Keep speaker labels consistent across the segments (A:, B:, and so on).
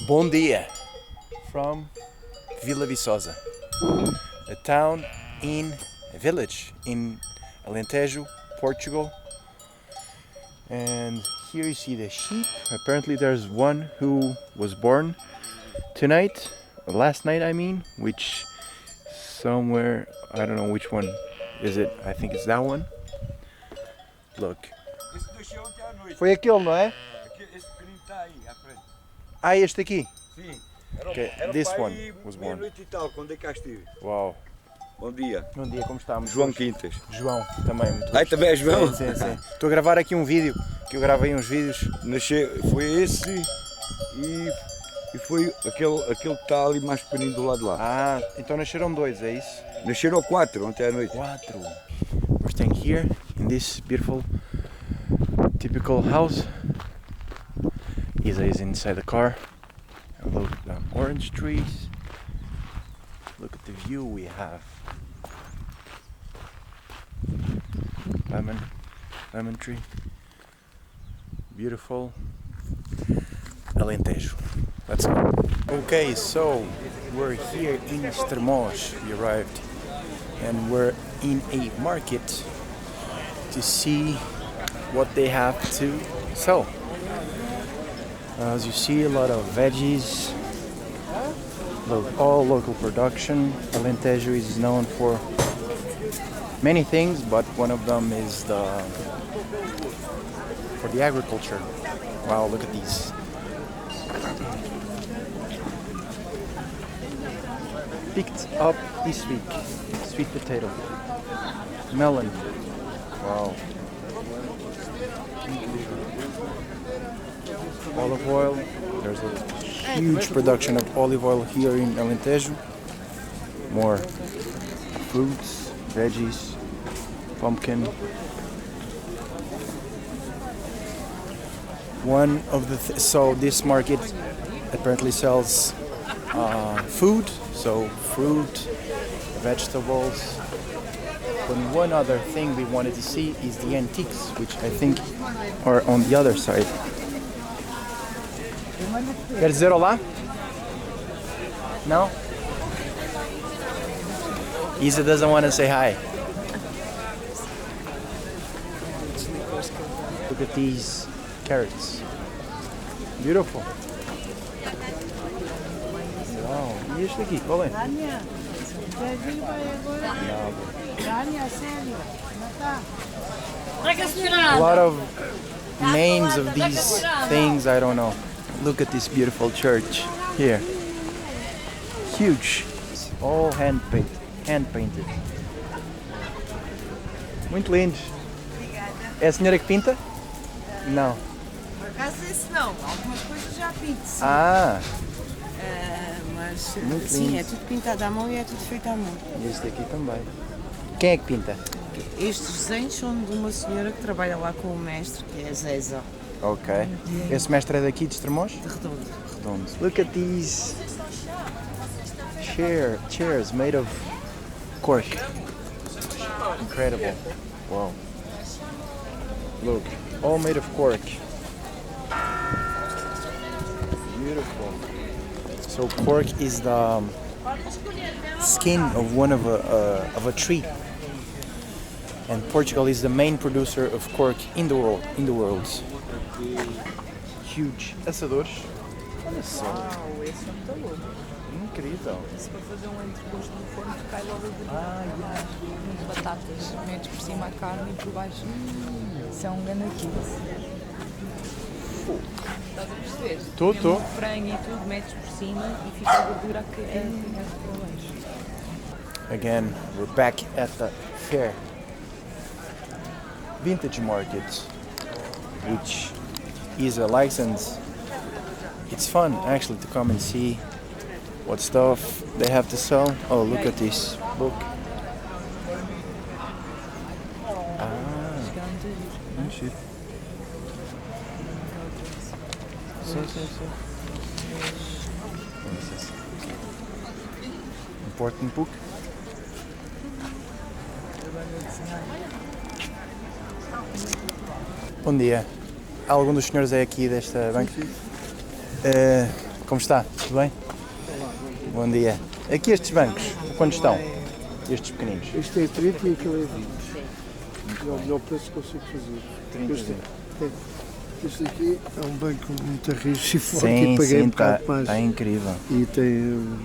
A: Bom dia from Vila Viçosa, a town a village in Alentejo, Portugal. And here you see the sheep. Apparently there's one who was born last night I mean, which somewhere, I don't know which one is it, I think it's that one. Look. Foi aquele, não é?
B: Esse pequenino está aí, à frente.
A: Ah, este aqui?
B: Sim.
A: Okay, this one was born.
B: Meia-noite e tal, quando é que cá estive.
A: Uau.
B: Bom dia.
A: Bom dia, como estamos?
B: João Quintas.
A: João, também. Muito
B: Ai, também é João?
A: Sim, sim. Estou a gravar aqui um vídeo, que eu gravei uns vídeos.
B: Foi esse e foi aquele que está ali mais pequenino do lado de lá.
A: Ah, então nasceram dois, é isso?
B: Nasceram 4 ontem à noite.
A: 4. We're staying here in this beautiful, typical house. Isa is inside the car. Look at the orange trees. Look at the view we have. Lemon tree. Beautiful. Alentejo. Let's go. Okay, so we're here in Estremoz. We arrived and we're in a market to see what they have to sell. As you see, a lot of veggies, all local production. Alentejo is known for many things, but one of them is for the agriculture. Wow, look at these. Picked up this week, sweet potato, melon. Wow. Olive oil. There's a huge production of olive oil here in Alentejo. More fruits, veggies, pumpkin. So this market apparently sells food, so fruit, vegetables. But one other thing we wanted to see is the antiques, which I think are on the other side. Quer dizer olá? No? Isa doesn't want to say hi. Look at these carrots. Beautiful. Wow. E este aqui, qual é? A lot of names of these things, I don't know. Look at this beautiful church here. Huge. All hand painted. Muito lindo. É a senhora que pinta? Não.
C: Por acaso esse não, algumas coisas já pinto, sim. Mas
A: muito
C: sim,
A: lindo.
C: é tudo pintado à mão e é tudo feito à mão.
A: E este aqui também. Quem é que pinta?
C: Estes desenhos são de uma senhora que trabalha lá com o mestre, que é a Zeza.
A: Ok. Esse mestre é daqui de Estremoz?
C: De Redondo.
A: Redondo. Look at these chairs made of cork. Incredible. Wow. Look, all made of cork. Beautiful. So cork is the skin of one of a tree. And Portugal is the main producer of cork in the world. Huge. Assadores. Olha só.
C: Uau, esse não está louco.
A: Incrível.
C: Se para fazer um entrecosto no forno, cai logo as batatas. Metes por cima a carne e por baixo. Isso é um grande kit. Estás a perceber?
A: Estou.
C: Frango e tudo, metes por cima e fica a gordura a cair por baixo.
A: Again, we're back at the fair. Vintage market, which is a license. It's fun actually to come and see what stuff they have to sell. Oh, look at this book. Important book. Bom dia. Algum dos senhores é aqui desta banca? Como está? Tudo bem? Bom dia. Aqui estes bancos, quanto estão? Estes pequeninos?
D: Este é 30 e aquele é 20. É o melhor preço que consigo fazer.
A: 30
D: Este aqui é um banco muito rijo e forte
A: Sim,
D: e paguei
A: sim,
D: um bocado mais.
A: está incrível.
D: E tem...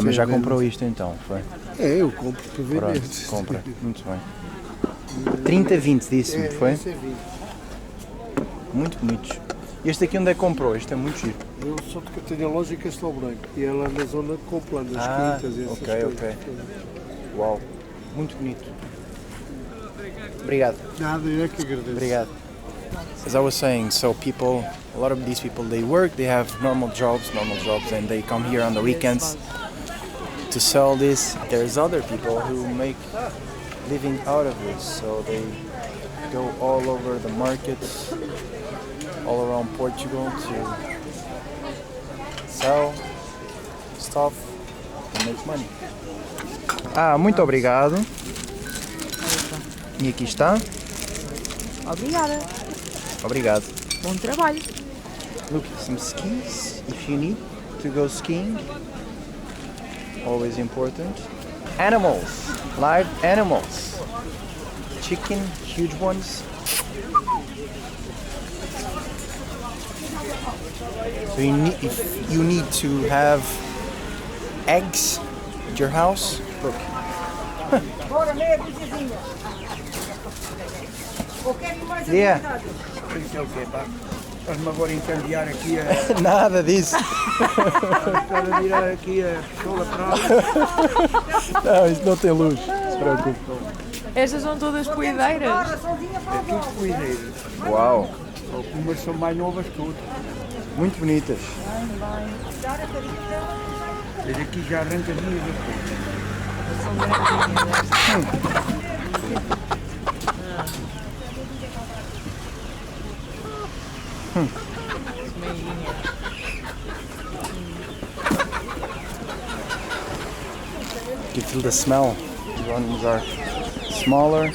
A: Mas já comprou isto então, foi?
D: É, eu compro para vender.
A: Pronto, compra. Muito bem. 30, 20 disse-me, foi?
D: Esse é 20.
A: Muito bonitos. Este aqui onde é que comprou? Este é muito giro.
D: Eu só que tenho a loja em Castelo Branco e ela na zona de compro das quintas e essas coisas.
A: Ok. Uau, muito bonito. Obrigado.
D: Nada, eu é que agradeço.
A: Obrigado. As I was saying, so people, a lot of these people, they work, they have normal jobs, and they come here on the weekends to sell this. There's other people who make living out of this, so they go all over the markets, all around Portugal to sell stuff and make money. Muito obrigado. E aqui está.
C: Obrigada.
A: Obrigado.
C: Bom trabalho.
A: Look, some skis if you need to go skiing. Always important. Animals, live animals. Chicken, huge ones. So if you need to have eggs at your house, look. Yeah.
E: Estás-me agora a incendiar aqui a...
A: Nada disso.
E: Estás a virar aqui a pistola atrás.
A: Não, isso não tem luz. Se preocupe.
C: Estas são todas poedeiras.
E: É tudo coideiras.
A: Uau,
E: Algumas são mais novas que outras.
A: muito bonitas.
E: Mas aqui já arranca dias
C: São grandinhas.
A: You feel the smell. The ones are smaller.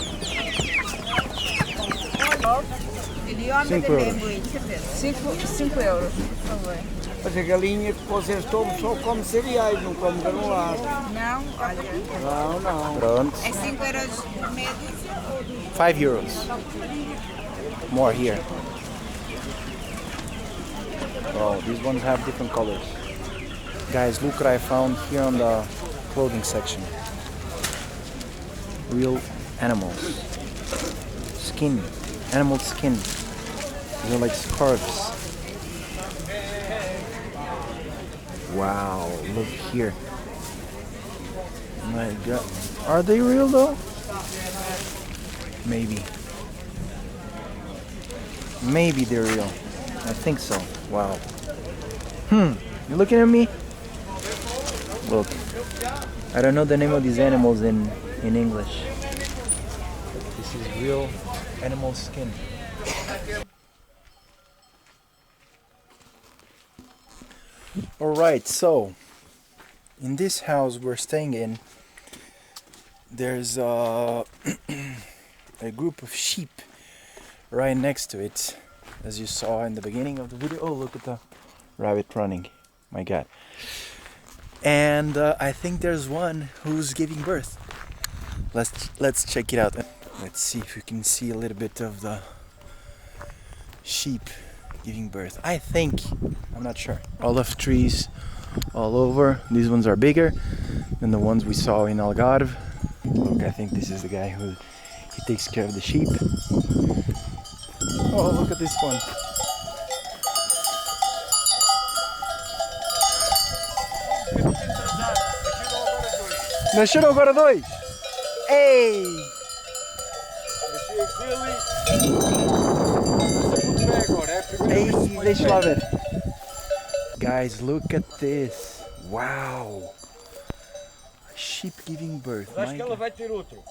A: 5 euros.
C: 5 euros, por favor.
E: Mas a galinha que vocês tomam só come cereais, não come granulado.
F: Não, olha,
E: Não.
A: Pronto.
F: é 5 euros médios.
A: 5 euros. More here. Oh, these ones have different colors. Guys, look what I found here on the clothing section. Real animals. Skin. Animal skin. They're like scarves. Wow, look here. My God. Are they real though? Maybe. Maybe they're real. I think so. Wow. You looking at me? Look. I don't know the name of these animals in English. This is real animal skin. Alright, so in this house we're staying in, there's a group of sheep right next to it, as you saw in the beginning of the video. Oh, look at the rabbit running, my God. And I think there's one who's giving birth. Let's check it out. Let's see if we can see a little bit of the sheep giving birth. I think, I'm not sure. Olive trees all over. These ones are bigger than the ones we saw in Algarve. Look, I think this is the guy who takes care of the sheep. Oh, look at this one. Nasceram agora dois. Ei! Ei, deixa lá ver. Guys, look at this. Wow. A sheep giving birth.
E: Acho
A: My
E: que ela
A: God.
E: vai ter outro.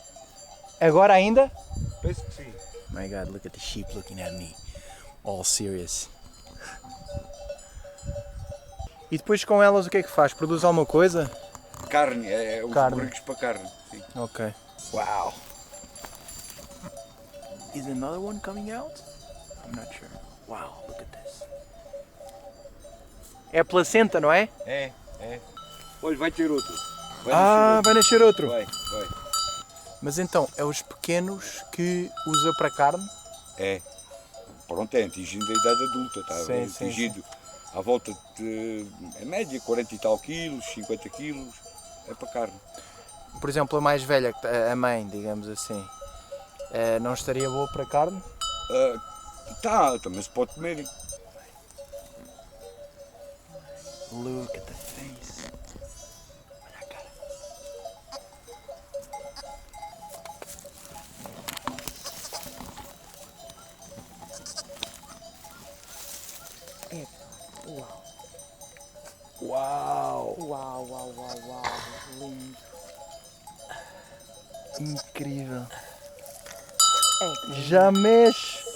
A: Agora ainda?
E: Penso que sim.
A: My God, look at the sheep looking at me. All serious. E depois com elas o que é que faz? Produz alguma coisa?
B: Carne, os
A: Carne.
B: buracos para carne. Sim.
A: Ok. Wow. Is another one coming out? I'm not sure. Wow, look at this. É a placenta, não é?
B: É. Olha, vai ter outro.
A: Vai nascer outro.
B: Vai.
A: Mas então, é os pequenos que usa para carne?
B: É. Pronto, é atingindo a idade adulta, está
A: Sim,
B: atingido à volta de, em média, 40 e tal quilos, 50 quilos, é para carne.
A: Por exemplo, a mais velha, a mãe, digamos assim, não estaria boa para carne?
B: Também se pode comer.
A: Look at the face. Olha a cara. Uau!
C: Uau, lindo.
A: Incrível. Já mexe.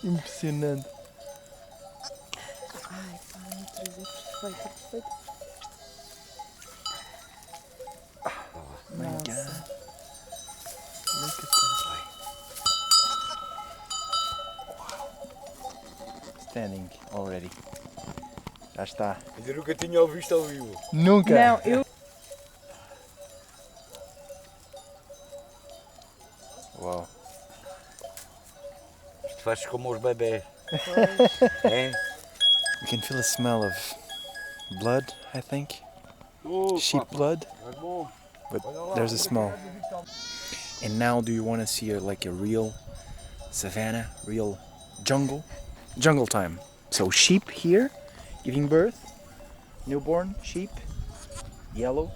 A: Impressionante.
C: Ai, pá, a natureza é perfeita.
A: My
C: Nossa.
A: God. Look at this. Wow. Standing already. Já está.
B: Ainda nunca tinha ouvido isto ao vivo.
A: Nunca.
C: Não, eu...
A: Uau.
B: Isto faz como os bebés. É?
A: You can feel the smell of blood, I think. Sheep blood. But there's a smell. And now do you want to see like a real savannah, real jungle? Jungle time. So sheep here, giving birth, newborn sheep, yellow,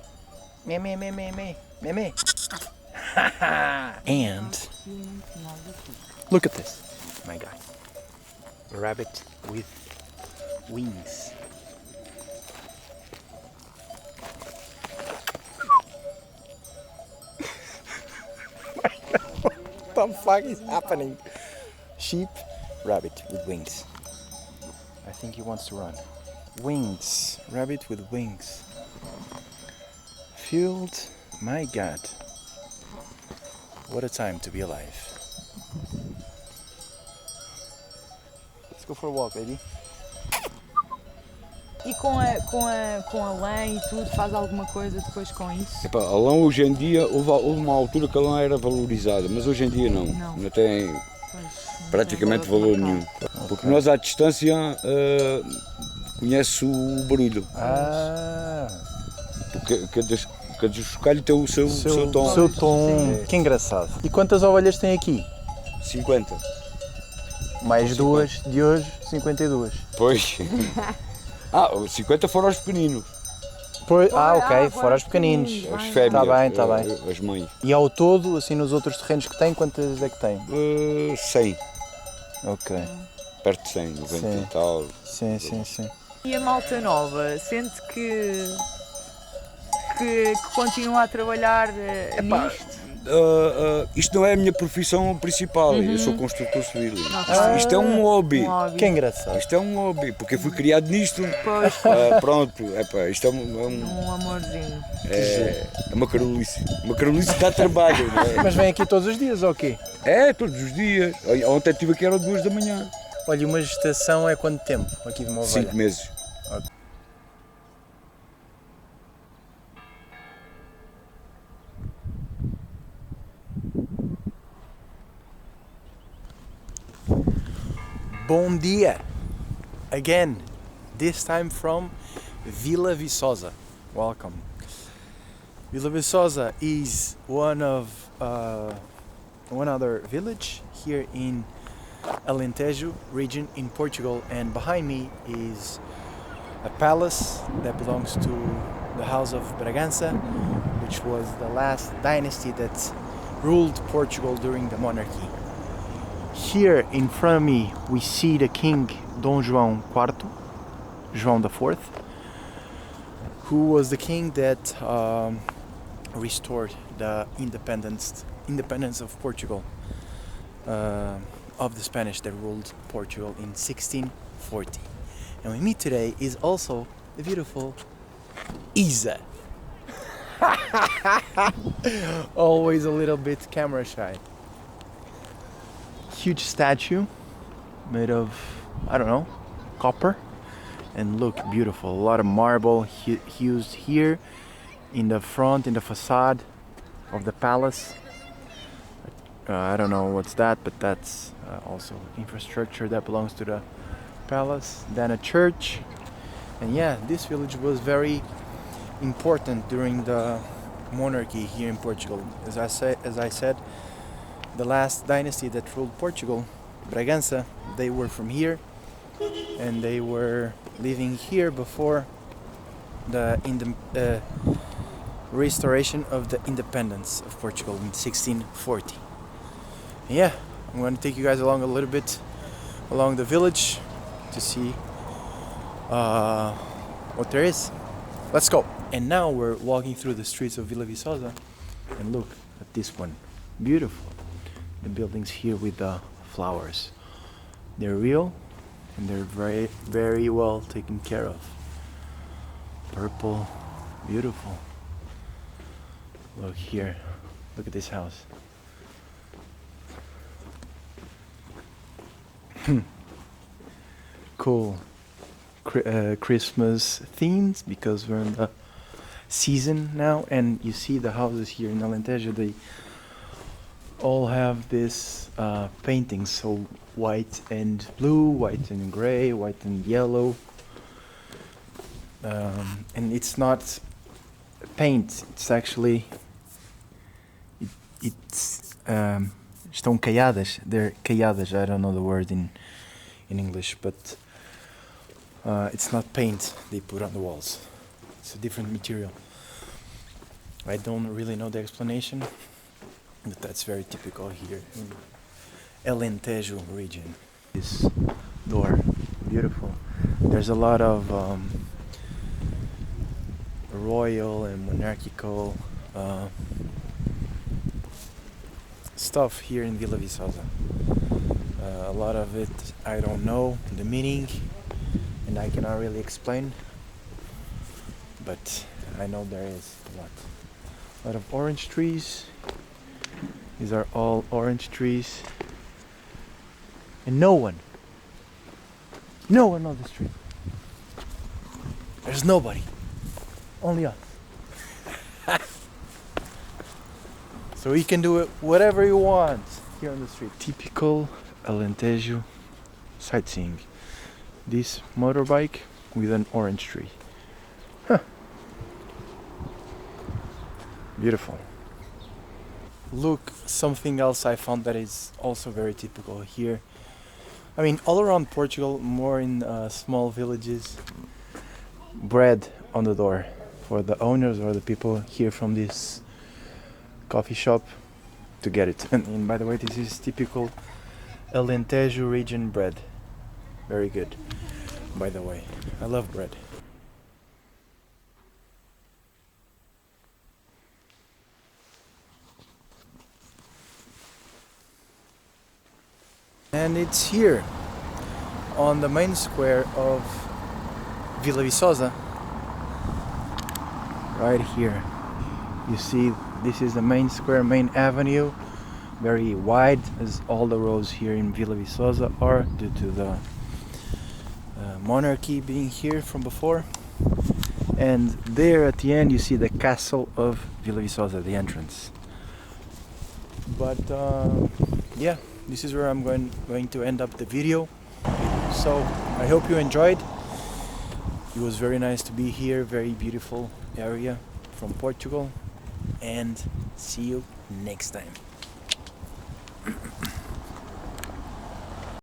A: meh meh meh meh meh meh meh. And look at this, my guy. A rabbit with wings. What the fuck is happening? Sheep, rabbit with wings. I think he wants to run. Wings, rabbit with wings. Field, my God. What a time to be alive. Let's go for a walk, baby.
C: E com a lã e tudo, faz alguma coisa depois com isso?
B: Epá, a lã hoje em dia, houve uma altura que a lã era valorizada, mas hoje em dia não.
C: Não.
B: Não tem
C: Pois, não
B: praticamente
C: tem
B: valor
C: de
B: nenhum.
C: mercado.
B: Porque nós à distância conhece o barulho.
A: Ah,
B: Porque cada chocalho tem o seu tom.
A: seu tom. Que engraçado. E quantas ovelhas tem aqui?
B: 50.
A: Mais duas de hoje, 52.
B: Pois. 50 foram os pequeninos.
A: Ok, fora os pequeninos.
B: As fêmeas.
A: Tá bem.
B: As mães.
A: E ao todo, assim nos outros terrenos que tem, quantas é que tem?
B: 100.
A: Ok.
B: Perto de 100, 90
A: Sim.
B: e tal.
A: Sim.
C: E a malta nova, sente que continua a trabalhar nisto?
B: Isto não é a minha profissão principal, eu sou construtor civil.
C: Ok.
B: Isto é um hobby.
C: hobby.
A: Que engraçado.
B: Isto é um hobby, porque eu fui criado nisto.
C: Pois,
B: Pronto, isto é
C: um amorzinho.
B: uma carolice. Uma carolice que dá trabalho, não é?
A: Mas vem aqui todos os dias, ou quê?
B: É, todos os dias. Ontem estive aqui, era 2 da manhã.
A: Olha, e uma gestação é quanto tempo aqui de uma ovelha?
B: 5 meses.
A: Bom dia! Again, this time from Vila Viçosa. Welcome. Vila Viçosa is one other village here in Alentejo region in Portugal, and behind me is a palace that belongs to the House of Bragança, which was the last dynasty that ruled Portugal during the monarchy. Here in front of me we see the King Dom João IV, João IV, who was the king that restored the independence of Portugal, of the Spanish that ruled Portugal in 1640. And with me today is also the beautiful Isa. Always a little bit camera shy. Huge statue made of, I don't know, copper. And look, beautiful. A lot of marble used here in the front, in the facade of the palace. I don't know what's that, but that's also infrastructure that belongs to the palace. Then a church. And yeah, this village was very important during the monarchy here in Portugal. As I said, the last dynasty that ruled Portugal, Bragança, they were from here, and they were living here before the restoration of the independence of Portugal in 1640. Yeah, I'm going to take you guys along a little bit along the village to see what there is. Let's go. And now we're walking through the streets of Vila Viçosa, and look at this one. Beautiful. The buildings here with the flowers. They're real and they're very, very well taken care of. Purple, beautiful. Look here. Look at this house. Cool. Christmas themes, because we're in the season now, and you see the houses here in Alentejo, they all have this paintings, so white and blue, white and gray, white and yellow, and it's not paint, it's actually estão caiadas, they're caiadas, I don't know the word in English, but it's not paint they put on the walls. It's a different material. I don't really know the explanation, but that's very typical here in Alentejo region. This door, beautiful. There's a lot of royal and monarchical stuff here in Vila Viçosa. A lot of it I don't know the meaning, and I cannot really explain, but I know there is a lot. A lot of orange trees. These are all orange trees. And no one on the street. There's nobody. Only us. So you can do it whatever you want here on the street. Typical Alentejo sightseeing. This motorbike with an orange tree. Huh. Beautiful. Look, something else I found that is also very typical here. I mean, all around Portugal, more in small villages, bread on the door for the owners or the people here from this coffee shop to get it. And by the way, this is typical Alentejo region bread. Very good, by the way. I love bread. And it's here on the main square of Vila Viçosa, right here. You see, this is the main square, main avenue, very wide, as all the roads here in Vila Viçosa are, due to the monarchy being here from before. And there at the end you see the castle of Vila Viçosa, the entrance. But yeah, this is where I'm going to end up the video. So I hope you enjoyed. It was very nice to be here, very beautiful area from Portugal, and see you next time.